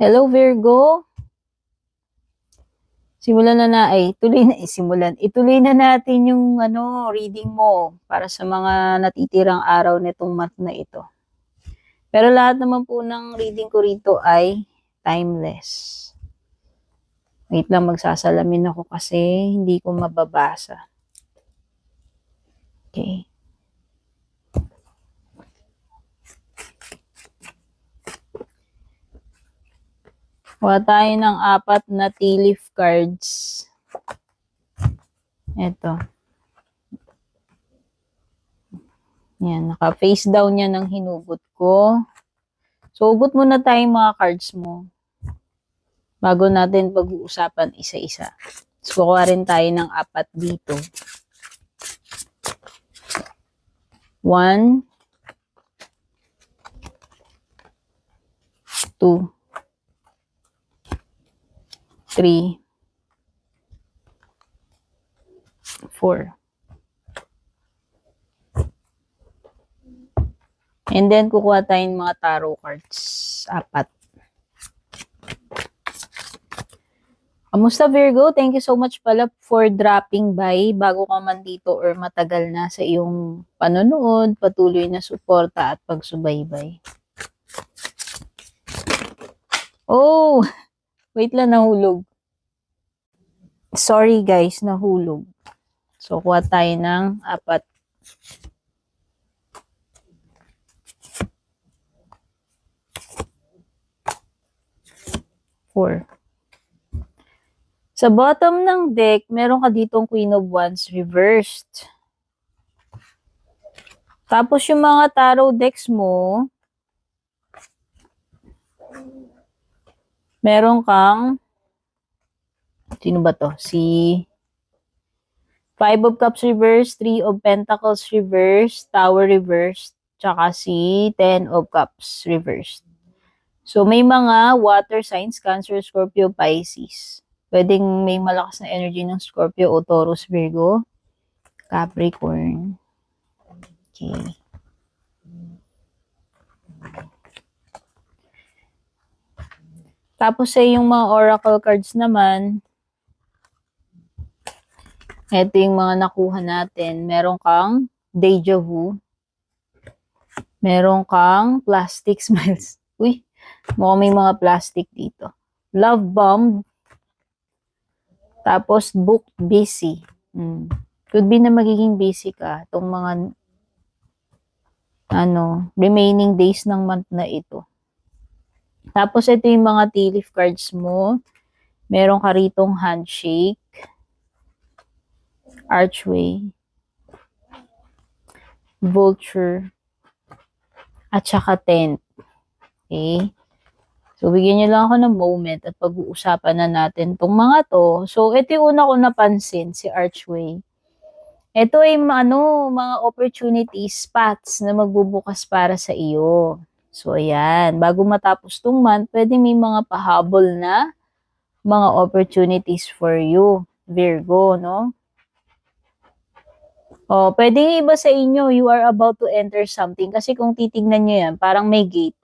Hello Virgo. Simulan na na ay tuloy na simulan. Ituloy na natin yung reading mo para sa mga natitirang araw nitong month na ito. Pero lahat naman po ng reading ko rito ay timeless. Wait lang, magsasalamin ako kasi hindi ko mababasa. Okay. Kuha tayo ng 4 na tea leaf cards. Ito. Yan, naka-face down yan ng hinugot ko. So, hugot muna tayong mga cards mo bago natin pag-uusapan isa-isa. So, kukuha rin tayo ng 4 dito. 1, 2, 3, 4. And then, kukuha tayong mga tarot cards. 4. Kamusta Virgo? Thank you so much pala for dropping by bago ka man dito or matagal na sa iyong panonood, patuloy na suporta at pagsubaybay. Oh, wait lang, nahulog. Sorry guys, nahulog. So, kuha tayo ng 4. 4. Sa bottom ng deck, meron ka ditong Queen of Wands reversed. Tapos yung mga tarot decks mo, meron kang, sino ba to? Si 5 of Cups reversed, 3 of Pentacles reversed, Tower reversed, tsaka si 10 of Cups reversed. So, may mga water signs, Cancer, Scorpio, Pisces. Pwedeng may malakas na energy ng Scorpio o Taurus, Virgo, Capricorn. Okay. Tapos sa yung mga oracle cards naman, ito yung mga nakuha natin. Meron kang Deja Vu. Meron kang Plastic Smiles. Uy, mukhang may mga plastic dito. Love Bomb. Tapos Booked Busy. Could be na magiging busy ka itong mga remaining days ng month na ito. Tapos ito yung mga tea leaf cards mo. Meron ka ritong Handshake, Archway, Vulture, at saka Tent. Okay? So, bigyan nyo lang ako ng moment at pag-uusapan na natin itong mga to. So, ito yung una ko napansin, si Archway. Ito ay mga opportunities, paths na magbubukas para sa iyo. So, ayan. Bago matapos itong month, pwede may mga pahabol na mga opportunities for you, Virgo, no? O, pwede iba sa inyo, you are about to enter something. Kasi kung titignan nyo yan, parang may gate,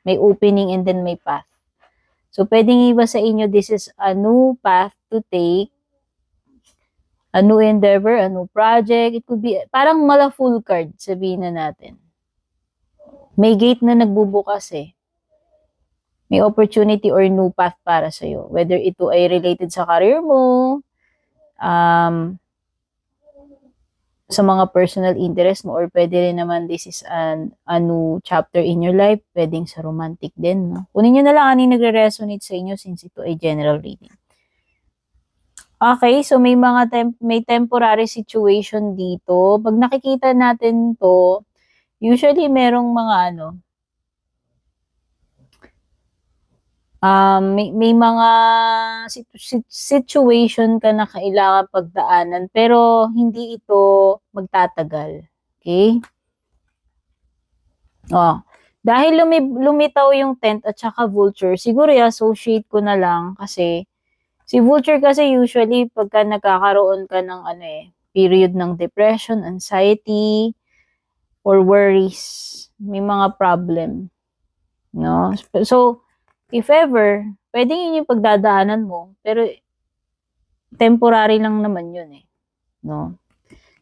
may opening, and then may path. So, pwedeng iba sa inyo, this is a new path to take, a new endeavor, a new project. It could be, parang mala full card, sabihin na natin. May gate na nagbubukas eh. May opportunity or new path para sa'yo. Whether ito ay related sa career mo, sa mga personal interest mo, or pwede rin naman this is a new chapter in your life. Pwedeng sa romantic din, no? Kunin nyo na lang ano yung nagre-resonate sa inyo since ito ay general reading. Okay, so may may temporary situation dito. Pag nakikita natin to, usually merong mga may mga situation ka na kailangan pagdaanan pero hindi ito magtatagal. Okay? Dahil lumitaw yung Tent at saka Vulture, siguro i-associate ko na lang kasi si Vulture kasi usually pagka nagkakaroon ka ng period ng depression, anxiety, or worries, may mga problem. No? So, If ever, pwede yun yung pagdadaanan mo, pero temporary lang naman yun eh. No?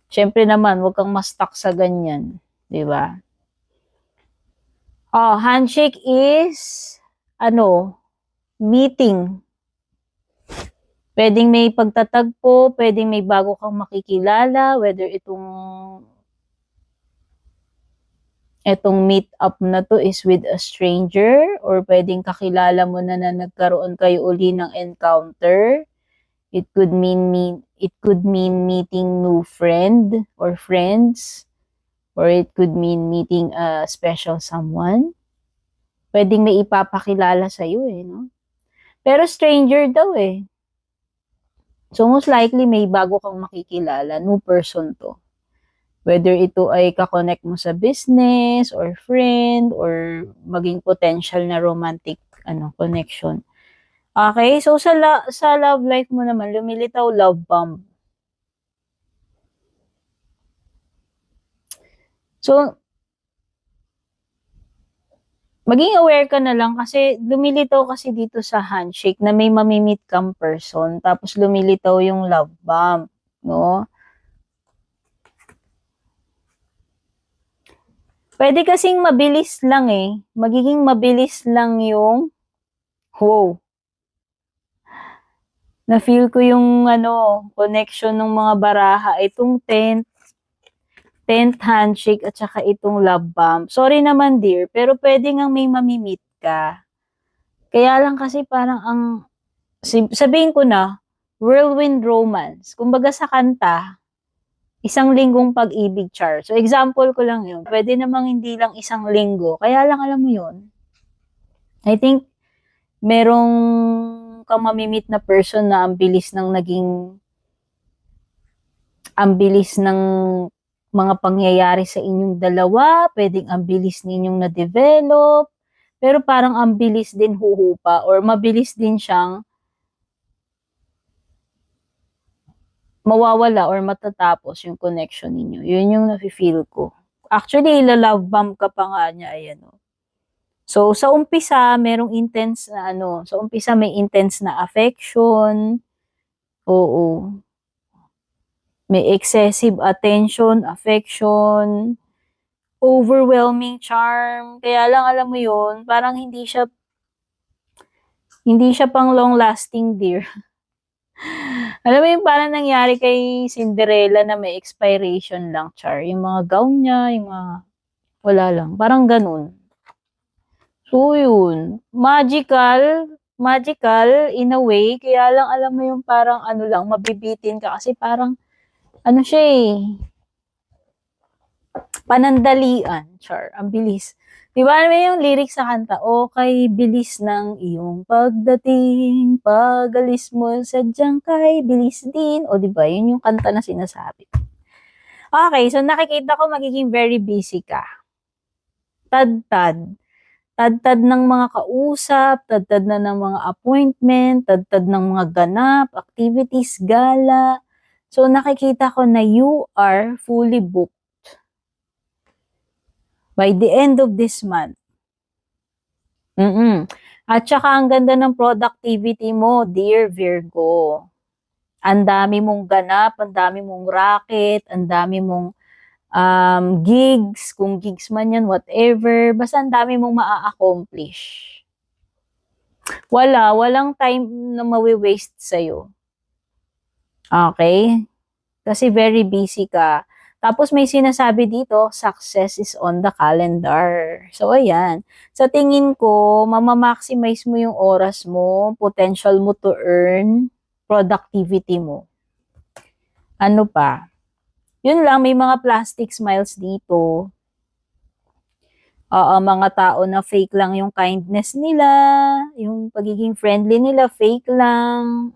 Siyempre naman, huwag kang ma-stuck sa ganyan. Di ba? Oh, handshake is, meeting. Pwedeng may pagtatagpo, pwedeng may bago kang makikilala, whether etong meet up na to is with a stranger or pwedeng kakilala mo na nagkaroon kayo uli ng encounter. It could mean meeting new friend or friends, or it could mean meeting a special someone. Pwedeng may ipapakilala sa iyo no? Pero stranger daw eh. So most likely may bago kang makikilala, new person to. Whether ito ay kakonect mo sa business or friend or maging potential na romantic connection. Okay, so sa love life mo naman, lumilitaw love bomb. So, maging aware ka na lang kasi lumilitaw kasi dito sa handshake na may mamimit kang person tapos lumilitaw yung love bomb, no? Pwede kasing mabilis lang eh. Magiging mabilis lang yung wow. Na-feel ko yung connection ng mga baraha. Itong 10th handshake at saka itong love bomb. Sorry naman dear, pero pwede nga may mamimit ka. Kaya lang kasi parang sabihin ko na, whirlwind romance. Kumbaga sa kanta, isang linggong pag-ibig char. So example ko lang yun. Pwede namang hindi lang isang linggo. Kaya lang alam mo yun. I think merong kang mamimit na person na ang bilis ng mga pangyayari sa inyong dalawa, pwedeng ang bilis ninyong na-develop, pero parang ang bilis din huhupa or mabilis din siyang mawawala or matatapos yung connection ninyo. Yun yung nafe-feel ko. Actually, love bomb ka pa nga niya, ayan o. So, sa umpisa, merong intense na sa umpisa may intense na affection. Oo. May excessive attention, affection, overwhelming charm. Kaya lang, alam mo yun, parang hindi siya pang long-lasting, dear. Alam mo yung parang nangyari kay Cinderella na may expiration lang, char. Yung mga gown niya, yung mga, wala lang. Parang ganun. So, yun. Magical in a way. Kaya lang, alam mo yung parang lang, mabibitin ka. Kasi parang, siya eh, panandalian. Char, ang bilis. Di ba alam mo yung lyrics sa kanta? Okay, bilis ng iyong pagdating, pag-alis mo, sadyang kay bilis din. O di ba yun yung kanta na sinasabi. Okay, so nakikita ko magiging very busy ka. Tad-tad. Tad-tad ng mga kausap, tad-tad na ng mga appointment, tad-tad ng mga ganap, activities, gala. So nakikita ko na you are fully booked by the end of this month. At saka ang ganda ng productivity mo, dear Virgo. Ang dami mong ganap, ang dami mong racket, ang dami mong gigs, kung gigs man yan, whatever. Basta ang dami mong maa-accomplish. Walang time na mawi-waste sa'yo. Okay? Kasi very busy ka. Tapos may sinasabi dito, success is on the calendar. So, ayan. Sa tingin ko, mamamaximize mo yung oras mo, potential mo to earn, productivity mo. Ano pa? Yun lang, may mga plastic smiles dito. Mga tao na fake lang yung kindness nila, yung pagiging friendly nila, fake lang.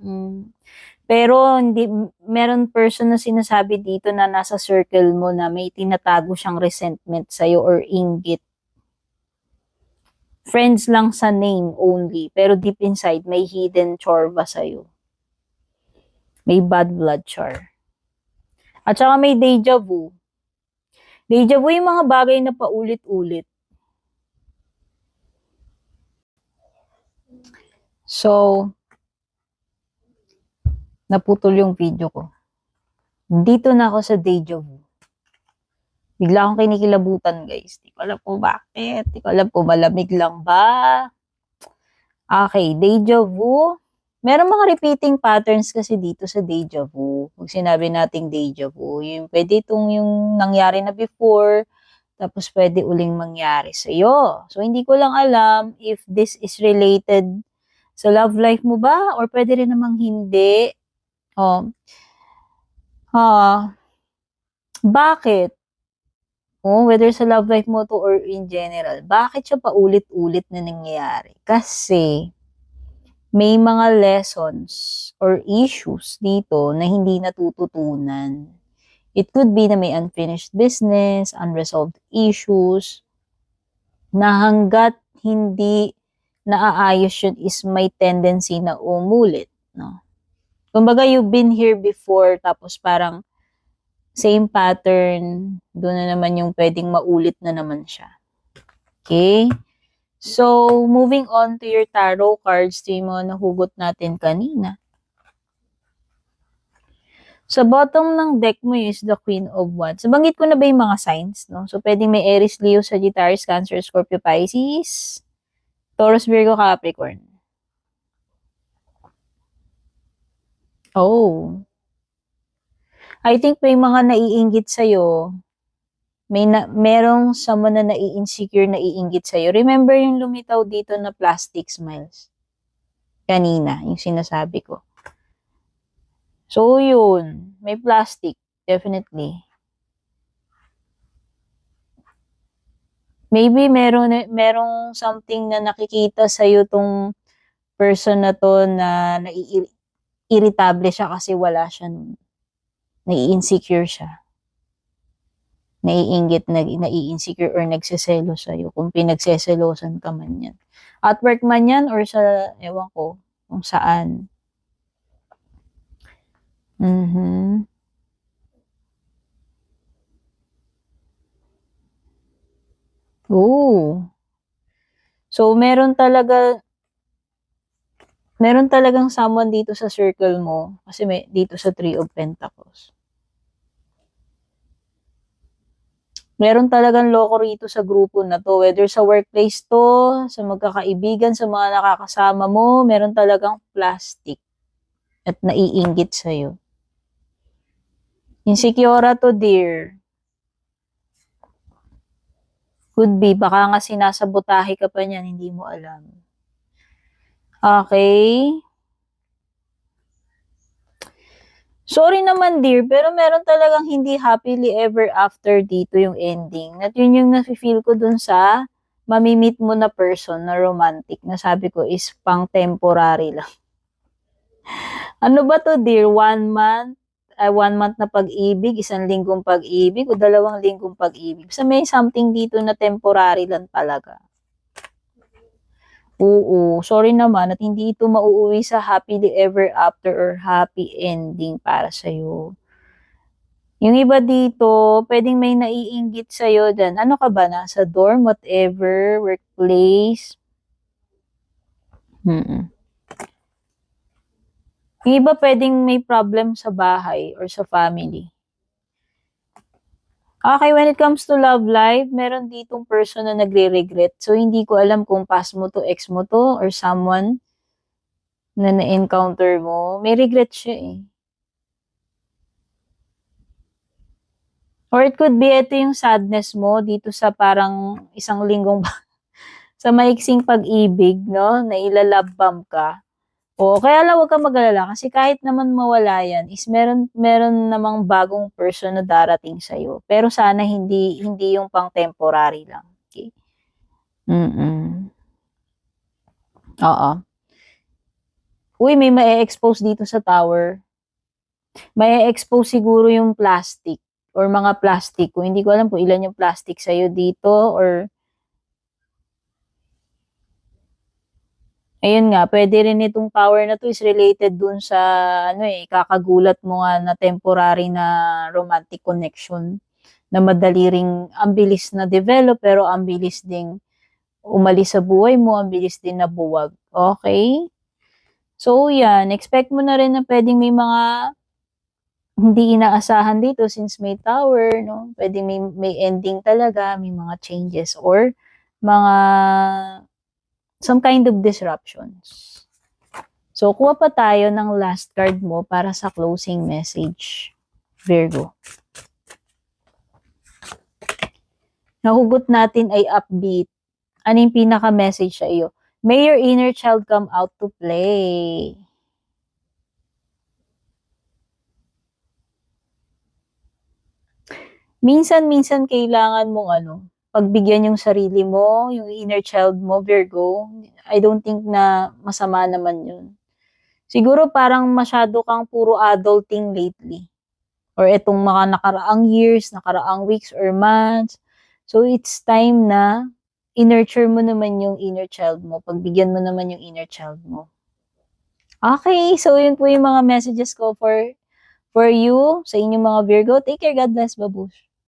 Pero hindi, meron person na sinasabi dito na nasa circle mo na may tinatago siyang resentment sa'yo or inggit. Friends lang sa name only, pero deep inside may hidden chorba sa'yo. May bad blood char. At saka may deja vu. Deja vu yung mga bagay na paulit-ulit. So, naputol yung video ko. Dito na ako sa deja vu. Bigla akong kinikilabutan, guys. Di ko alam po bakit. Di ko alam po malamig lang ba. Okay, deja vu. Meron mga repeating patterns kasi dito sa deja vu. Kung sinabi nating deja vu, yung pwede itong yung nangyari na before, tapos pwede uling mangyari sa'yo. So, hindi ko lang alam if this is related sa love life mo ba or pwede rin namang hindi. Oh, bakit? Oh, whether sa love life mo to or in general, bakit siya paulit-ulit na nangyayari? Kasi may mga lessons or issues dito na hindi natututunan. It could be na may unfinished business, unresolved issues, na hanggat hindi naaayos yun is may tendency na umulit, no? Kumbaga, you've been here before, tapos parang same pattern, doon na naman yung pwedeng maulit na naman siya. Okay? So, moving on to your tarot cards, to yung mga nahugot natin kanina. Sa bottom ng deck mo is the Queen of Wands. Nabanggit ko na ba yung mga signs, no? So, pwedeng may Aries, Leo, Sagittarius, Cancer, Scorpio, Pisces, Taurus, Virgo, Capricorn. Oh. I think may mga naiinggit sa'yo. Merong someone na nai-insecure, naiinggit sa'yo. Remember yung lumitaw dito na plastic smiles? Kanina, yung sinasabi ko. So, yun. May plastic. Definitely. Maybe merong something na nakikita sa'yo tong person na to na irritable siya kasi wala siya nun. Nai-insecure siya. Naiinggit, nai-insecure or nagseselo sa'yo kung pinagseselosan ka man yan. At work man yan or sa, ewan ko, kung saan. Oh. So, meron talagang someone dito sa circle mo kasi may dito sa Three of Pentacles. Meron talagang loko rito sa grupo na to, whether sa workplace to, sa magkakaibigan, sa mga nakakasama mo, meron talagang plastic at naiinggit sa'yo. Insecure to, dear. Could be, baka nga sinasabotahe ka pa niyan, hindi mo alam. Okay. Sorry naman, dear, pero meron talagang hindi happily ever after dito yung ending. At yun yung nafe-feel ko dun sa mamimit mo na person na romantic na sabi ko is pang temporary lang. Ano ba to, dear? 1 month? 1 month na pag-ibig, 1 linggong pag-ibig, o 2 linggong pag-ibig. Sa may something dito na temporary lang talaga. Oo, sorry naman at hindi ito mauuwi sa happily ever after or happy ending para sa'yo. Yung iba dito, pwedeng may naiinggit sa'yo dyan. Ano ka ba? Nasa dorm, whatever, workplace. Yung iba pwedeng may problem sa bahay or sa family. Okay, when it comes to love life, meron ditong person na nagre-regret. So, hindi ko alam kung past mo to, ex mo to, or someone na na-encounter mo. May regret siya eh. Or it could be, ito yung sadness mo dito sa parang 1 linggong sa maiksing pag-ibig, no? Na ilalove bomb ka. O, kaya lang huwag kang mag-alala kasi kahit naman mawala yan, is meron namang bagong person na darating sa'yo. Pero sana hindi yung pang temporary lang. Okay? Oo. Uy, may ma-expose dito sa tower. May expose siguro yung plastic or mga plastic. Kung hindi ko alam kung ilan yung plastic sa'yo dito or ayun nga, pwede rin itong power na to is related dun sa, kakagulat mo nga na temporary na romantic connection na madali ring, ang bilis na develop, pero ang bilis ding umalis sa buhay mo, ang bilis din nabuwag. Okay? So, yan. Expect mo na rin na pwedeng may mga hindi inaasahan dito since may tower, no? Pwedeng may ending talaga, may mga changes or mga some kind of disruptions. So, kuha pa tayo ng last card mo para sa closing message, Virgo. Nahugot natin ay upbeat. Ano yung pinaka-message sa iyo? May your inner child come out to play. Minsan kailangan mong pagbigyan yung sarili mo, yung inner child mo, Virgo. I don't think na masama naman yun. Siguro parang masyado kang puro adulting lately. Or itong mga nakaraang years, nakaraang weeks or months. So, it's time na i-nurture mo naman yung inner child mo. Pagbigyan mo naman yung inner child mo. Okay, so yun po yung mga messages ko for you, sa inyong mga Virgo. Take care, God bless, babush.